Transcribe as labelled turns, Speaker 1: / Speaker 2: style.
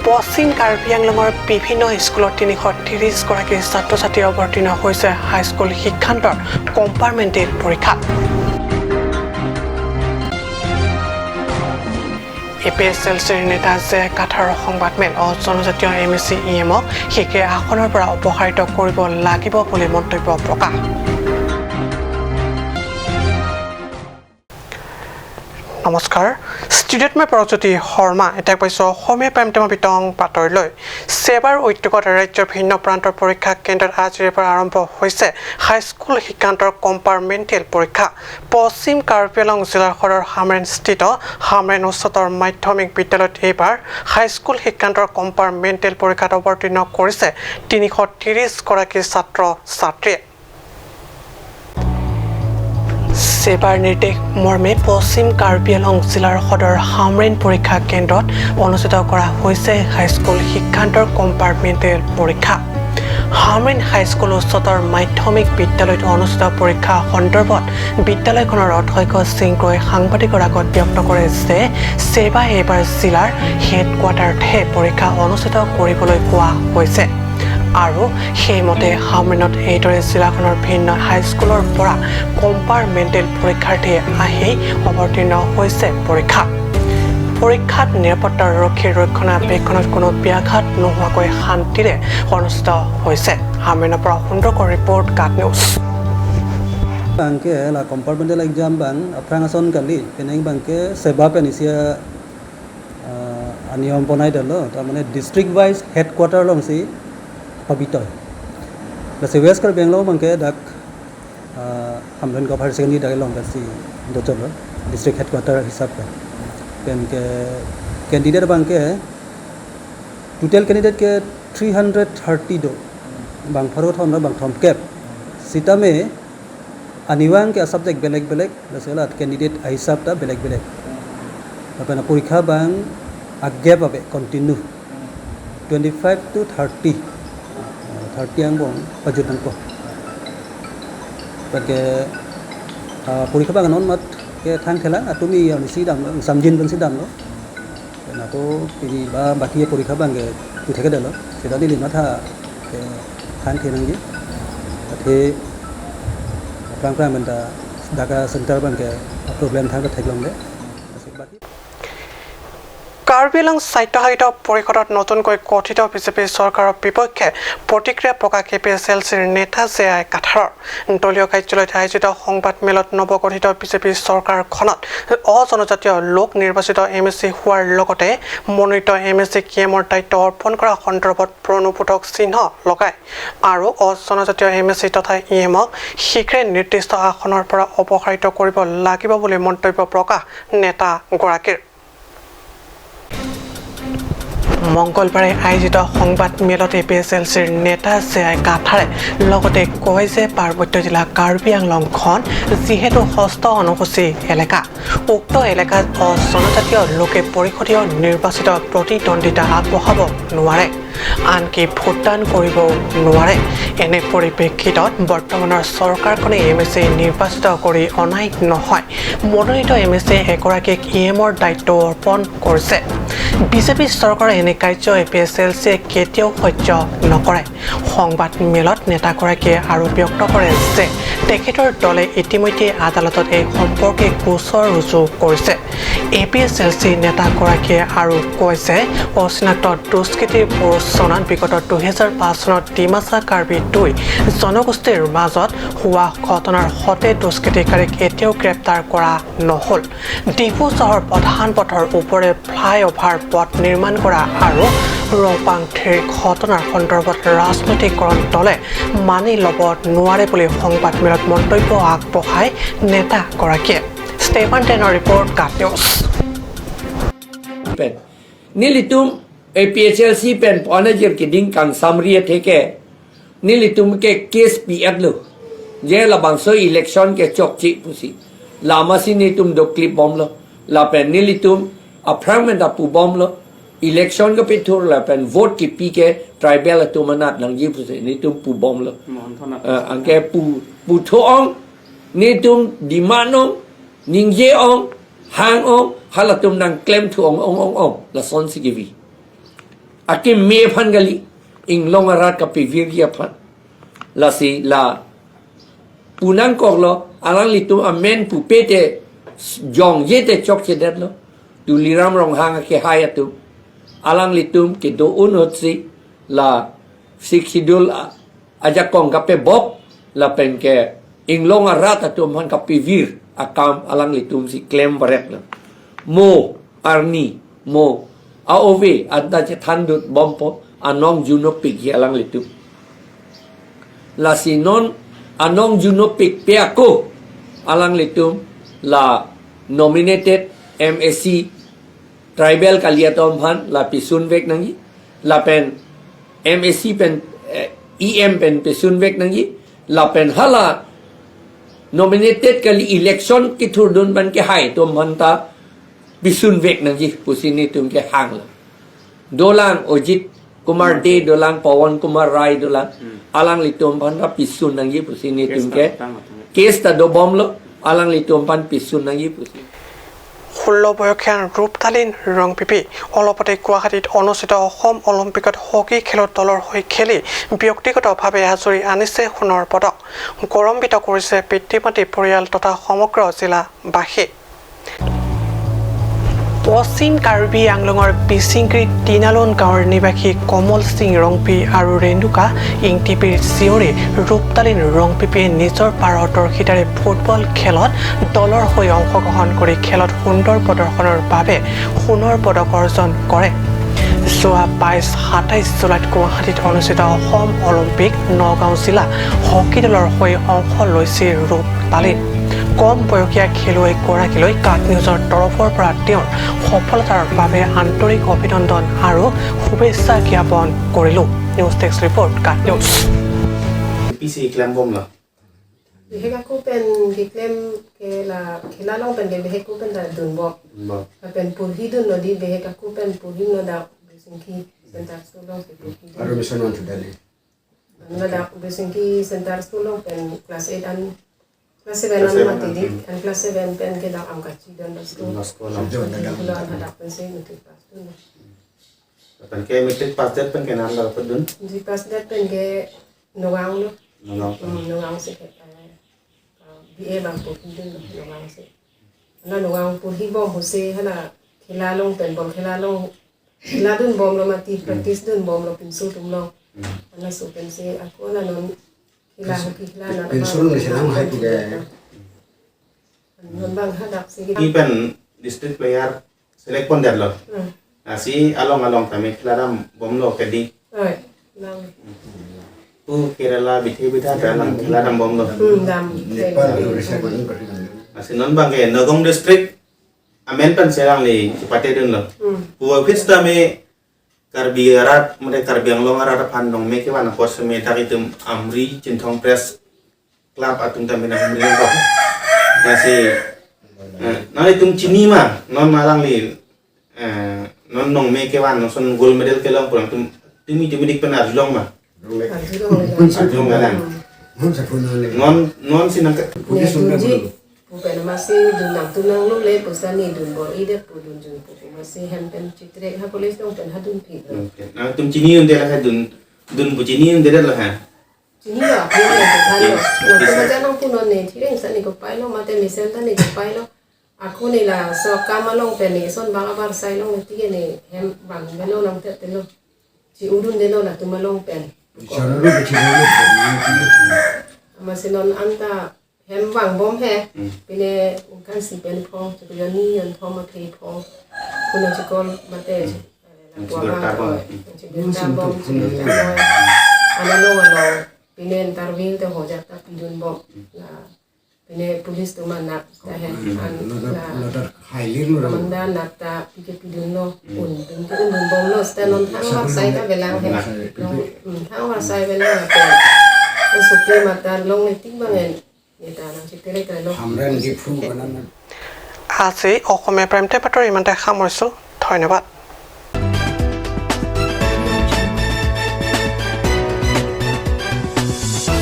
Speaker 1: পশ্চিম কাৰ্বি আংলঙৰ বিভিন্ন স্কুলত ৩৩০ গৰাকী ছাত্ৰ ছাত্ৰী অৱতীৰ্ণ হৈছে হাইস্কুল শিক্ষান্তৰ কম্পাৰ্টমেণ্টেল পৰীক্ষাত। APSLCৰ নেতা যে কাঠাৰ সংবাদমেল জনজাতীয় MSc EMক শীঘ্ৰে আসনৰ পৰা অপসাৰিত কৰিব লাগিব বুলি মন্তব্য প্ৰকাশ। নমস্কাৰ, ষ্টুডিঅ'ত মই প্ৰজ্যোতি শৰ্মা। এতিয়া পাইছোঁ অসমীয়া প্ৰাইম টাইমৰ বিতং বাতৰিলৈ। সেবাৰ উদ্যোগত ৰাজ্যৰ ভিন্ন প্ৰান্তৰ পৰীক্ষা কেন্দ্ৰত আজিৰে পৰা আৰম্ভ হৈছে হাইস্কুল শিক্ষান্তৰ কম্পাৰ্টমেণ্টেল পৰীক্ষা। পশ্চিম কাৰ্বি আংলং জিলাৰ সদৰ হামৰেনস্থিত হামৰেন উচ্চতৰ মাধ্যমিক বিদ্যালয়ত এইবাৰ হাইস্কুল শিক্ষান্তৰ কম্পাৰ্টমেণ্টেল পৰীক্ষাত অৱতীৰ্ণ কৰিছে ৩৩০ গৰাকী ছাত্ৰ ছাত্ৰীয়ে। সেবাৰ নিৰ্দেশ মৰ্মে পশ্চিম কাৰ্বি আংলং জিলাৰ সদৰ হামৰেন পৰীক্ষা কেন্দ্ৰত অনুষ্ঠিত কৰা হৈছে হাইস্কুল শিক্ষান্তৰ কম্পাৰ্টমেণ্টেল পৰীক্ষা। হামৰেন হাইস্কুল উচ্চতৰ মাধ্যমিক বিদ্যালয়ত অনুষ্ঠিত পৰীক্ষা সন্দৰ্ভত বিদ্যালয়খনৰ অধ্যক্ষ সিংকৈ সাংবাদিকৰ আগত ব্যক্ত কৰে যে সেবা এইবাৰ জিলাৰ হেডকোৱাৰ্টাৰতহে পৰীক্ষা অনুষ্ঠিত কৰিবলৈ কোৱা হৈছে আৰু সেইমতে হামৰেনত এইদৰে জিলাখনৰ ভিন্ন হাইস্কুলৰ পৰা কম্পাৰ্টমেণ্টেল পৰীক্ষাৰ্থী আহি অৱতীৰ্ণ হৈছে পৰীক্ষাত নিৰাপত্তাৰক্ষীৰ ৰক্ষণাবেক্ষণত কোনো ব্যাঘাত নোহোৱাকৈ শান্তিৰে অনুষ্ঠিত হৈছে। হামৰেনৰ পৰা সুন্দৰকৈ report cut news.
Speaker 2: Bangke la compartmental exam bang aprangason kali peneng bangke seba penisia aniom ponai dalo ta mane district wise headquarter long si pabitoy la seves kar Bangalore bangke dak hamren ka higher secondary dak long si dochor district headquarter hisab ka penke candidate bangke total candidate ke 330 do bang pharo thon bang thom cap sitame aniwang ke subject belek lasela candidate hisab ta belek apana porikha bang agge pabe continue 25 to 30 ang bong pajutan ko pake porikha bang non mat ke thang thela atumi si dam samjin ban si dam lo na to piri ba baki porikha bang ke tu theke dalo sida dili matha ke thang thenang gi athe Prang-prang benda daga center bangke problem thangka thaklong de
Speaker 1: Karbi Anglong সাহিত্য সাহিত্য পৰিষদত নতুনকৈ গঠিত BJP চৰকাৰৰ বিপক্ষে প্ৰতিক্ৰিয়া প্ৰকাশ APSLCৰ নেতা যে কাঠাৰৰ দলীয় কাৰ্যালয়ত আয়োজিত সংবাদমেলত নৱগঠিত বিজেপি চৰকাৰখনত অজনজাতীয় লোক নিৰ্বাচিত MSc হোৱাৰ লগতে মনোনীত MSc EMৰ দায়িত্ব অৰ্পণ কৰা সন্দৰ্ভত প্ৰণুবোধক চিহ্ন লগায় আৰু অজনজাতীয় MSc তথা EMক শীঘ্ৰে নিৰ্দিষ্ট আসনৰ পৰা অপসাৰিত কৰিব লাগিব বুলি মন্তব্য প্ৰকাশ নেতাগৰাকীৰ। মঙ্গলবাৰে আয়োজিত সংবাদমেলত APSLCৰ নেতা যে কাঠাৰে লগতে কয় যে পাৰ্বত্য জিলা কাৰ্বি আংলংখন যিহেতু ষষ্ঠ অনুসূচী এলেকা, উক্ত এলেকাত জনজাতীয় লোকে পৰিষদীয় নিৰ্বাচিত প্ৰতিদ্বন্দ্বিতা আগবঢ়াব নোৱাৰে, আনকি ভোটদান কৰিব নোৱাৰে। এনে পৰিপ্ৰেক্ষিতত বৰ্তমানৰ চৰকাৰখনে MSc নিৰ্বাচিত কৰি অনাই নহয়, মনোনীত MSc এগৰাকীক EMৰ দায়িত্ব অৰ্পণ কৰিছে। বিজেপি চৰকাৰৰ এনে কাৰ্য APSLCয়ে কেতিয়াও সহ্য নকৰে। সংবাদমেলত নেতাগৰাকীয়ে আৰু ব্যক্ত কৰে যে তেখেতৰ দলে ইতিমধ্যে আদালতত এই সম্পৰ্কে গোচৰ ৰুজু কৰিছে। APSLC নেতাগৰাকীয়ে আৰু কয় যে অচিনাক্ত দুষ্কৃতিৰ প্ৰৰোচনাত বিগত 2005 চনত ডিমাচা কাৰ্বি 2 জনগোষ্ঠীৰ মাজত হোৱা ঘটনাৰ সতে দুষ্কৃতিকাৰীক এতিয়াও গ্ৰেপ্তাৰ কৰা নহ'ল। ডিফু চহৰ প্ৰধান পথৰ ওপৰে ফ্লাইঅভাৰ পথ নিৰ্মাণ কৰা আৰু ৰপাংথিৰ ঘটনাৰ সন্দৰ্ভত ৰাজনৈতিকৰণ দলে মানি ল'ব নোৱাৰে বুলি সংবাদমেলত মন্তব্য আগবঢ়ায় নেতাগৰাকীয়ে। ষ্টেফান টেনৰ report cut news.
Speaker 3: Nilitum APSLC pen panajer keding kang samria theke nilitum ke case piat lo je la bangso election ke chokchi pusi lama si nitum do clip bom lo la pen nilitum appointment apu bom lo election ke pitur la pen vote ki pi ke tribal tu manat nang ji pusi nitum pu bom lo angke pu thoong nitum dimanong ningje ong hang ong halatum nang claim tu ong la son si givi akim me phan gali ing long arat ka pivir ya phan la si la punang kok lo alang litum amen pu pete jong yete chok che det lo tu liram rong hang ke hayatu alang litum ke do unot si la sikidul aja kong kape bob la pen ke ing long arat atum han ka pivir akam alang litum si claim barek la mo arni mo aov adda che thandut bompo anong juno pik ye alang litum la sinon anong juno pik pe ako alang litum la nominated MSc tribal kaliatom han la pisun vek nangi la pen MSc pen EM pen pisun vek nangi la pen hala nominated kali election ki thurdun ban ke hai tom hanta pisun vek nangi pusini tum ke hang la dolang ojit kumar de dolang pawan kumar rai dolang alang litum ban ra pisun nangi pusini tum ke case ta do bom lo alang litum ban pisun nangi pusini
Speaker 1: 16 বয়সীয়া ৰূপতালীন ৰং পিপি অলপতে গুৱাহাটীত অনুষ্ঠিত অসম অলিম্পিকত hockey খেলৰ দলৰ হৈ খেলি ব্যক্তিগতভাৱে আজৰি আনিছে সোণৰ পদক গৌৰৱান্বিত কৰিছে পিতৃ মাতৃ পৰিয়াল তথা সমগ্ৰ জিলাবাসী পশ্চিম কাৰ্বি আংলঙৰ বিচিংক্ৰিত তিনালন গাঁৱৰ নিবাসী কমল সিং ৰংপি আৰু ৰেণুকা ইংটিপিৰ জীয়ৰী ৰূপতালীন ৰংপিপিয়ে নিজৰ পাৰদৰ্শিতাৰে ফুটবল খেলত দলৰ হৈ অংশগ্ৰহণ কৰি খেলত সুন্দৰ প্ৰদৰ্শনৰ বাবে সোণৰ পদক অৰ্জন কৰে যোৱা 22-27 জুলাইত গুৱাহাটীত অনুষ্ঠিত অসম অলিম্পিক নগাঁও জিলা হকী দলৰ হৈ অংশ লৈছে ৰূপতালীন কম বয়সীয়া খেলুৱৈগৰাকীলৈ কাট নিউজৰ তৰফৰ পৰা তেওঁৰ সফলতাৰ বাবে আন্তৰিক অভিনন্দন আৰু শুভেচ্ছা জ্ঞাপন কৰিলোঁ news tax report cut news
Speaker 4: PC Clam Bom lah.
Speaker 5: Beheka ko pen giklem ke la khilalong pen beheka ko pen da dunbo. Pen purhi dun no di beheka ko pen purhi no da besinki sentar sulong ke purhi.
Speaker 4: Aru mission on tudali.
Speaker 5: No da besinki sentar sulong pen class 8 an class 7 an matidi an class 7 pen ke da am kachi dan da
Speaker 4: Sekolah.
Speaker 5: Bulan ada pen se mutu pas tu.
Speaker 4: Pen ke metric pass dat pen ke nam la pedun.
Speaker 5: Di pas dat pen ke nowang no. Nowang se ke BA bang purhi dun nowang se. Na nowang purhi bom hose hala khilalong pen bom khilalong khiladun bom lo mati practice dun bom lo pinsu tum lo. Ana so pen se aku ala non khilana
Speaker 4: Pensul ni senang hai tidak.
Speaker 5: non bang hadak se
Speaker 4: Ni pen district player select pon dat lo. Si along kami kelaram bom lo kedi.
Speaker 5: oi nang
Speaker 4: Tu Kerala bithi bidha dalam kelaram bom lo.
Speaker 5: dam
Speaker 4: Si non bang ke Nagong district amen pen serang li cepate dun lo. Puwa kista me Karbi arat mereka Karbi yang long arat pandong me ke wana pos me takitum amri cintong press club atung tamina amri lo. Nasi nari tum cini mah non malang li non nong me ke wana son gold medal ke long pulang tum timi dik penar long mah. Ajong ngalang. Non sinang ke.
Speaker 5: Bukan masih dunang tunang lo le posani dun bor ide pudun jun pupu masih hempen citrek ha polis dong pen hadun pi.
Speaker 4: Nah tum cini yang dia lah dun bu cini yang dia lah ha.
Speaker 5: Cini lah dia yang terkalo. Nanti macam nang punon ni, tireng sani ko pai lo mate misal tani ko pai lo. Aku ni lah so kamalong pen ni son bang abar sai long ni tiga ni hem bang melo long tet lo. Ci udun de lo lah tumalong pen. Masih non anta hem bang bom he pine kan si pen pho to ni an thoma pe pho kuna chikol mate la kwa ba chikol bom chikol ana lo pine interview te ho jata pidun bom la pine police to man nak ta he an la manda nak ta pike pidun lo un pin ke un bom lo sta non thang war sai ta belang he thang war sai belang pe o supe mata long ni tik bangen
Speaker 1: আজি অসমীয়া prime time বাতৰি ইমানতে সামৰিছোঁ ধন্যবাদ